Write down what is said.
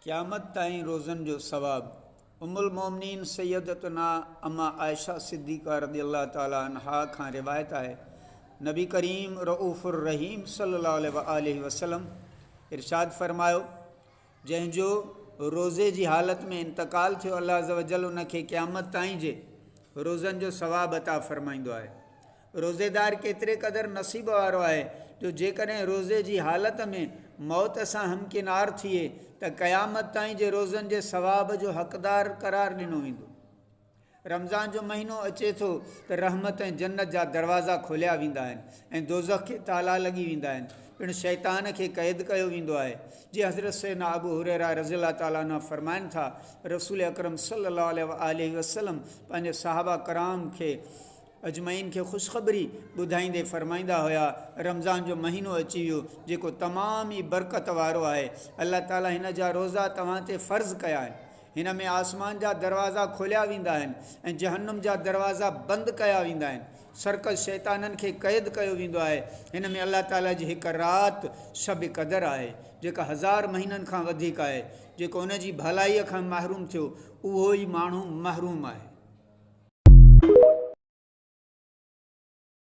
क़यामत ताईं रोज़नि जो सवाब। उम्मुल मोमिनीन सैयदतुना अम्मा आयशा सिद्दीक़ा रज़ियल्लाहु ताला अन्हा खां रिवायत आहे, नबी करीम रऊफ़ुर रहीम सल्लल्लाहु अलैहि वसल्लम इरशाद फ़रमायो, जंहिंजो रोज़े जी हालत में इंतकाल थियो, अल्लाह अज़्ज़ व जल उनखे क़यामत ताईं जे रोज़नि जो सवाब अता फ़रमाईंदो आहे। रोज़ेदार केतिरे क़दुरु नसीब वारो आहे जो जेकॾहिं रोज़े जी हालत में मौत सां हमकिनार थिए त क़यामत ताईं जे रोज़नि जे सवाब जो हक़दार करार ॾिनो वेंदो। रमज़ान जो महीनो अचे थो त रहमत ऐं जन्नत जा दरवाज़ा खोलिया वेंदा आहिनि ऐं दोज़ख खे ताला लॻी वेंदा आहिनि, पिणु शैतान खे क़ैद कयो वेंदो आहे। जीअं हज़रत सैयदना अबू हुरैरा रज़ियल्लाहु ताला अन्हु फरमाइनि था, रसूल अकरम सल्लल्लाहु अलैहि वसल्लम पंहिंजे सहाबा कराम खे अजमईन खे ख़ुशख़बरी ॿुधाईंदे फ़रमाईंदा हुया, रमज़ान जो महीनो अची वियो जेको तमामु ई बरकत वारो आहे। अल्लाह ताला हिन जा रोज़ा तव्हां ते फ़र्ज़ु कया आहिनि। हिन में आसमान जा दरवाज़ा खोलिया वेंदा आहिनि ऐं जहन्नुम जा दरवाज़ा बंदि कया वेंदा आहिनि। सर्कस शैताननि खे क़ैद कयो वेंदो आहे। हिन में अल्लाह ताला जी हिकु राति शब क़दर आहे जेका 1000 महीननि खां वधीक आहे। जेको उन जी भलाईअ खां महरूम थियो उहो ई माण्हू महरूम आहे।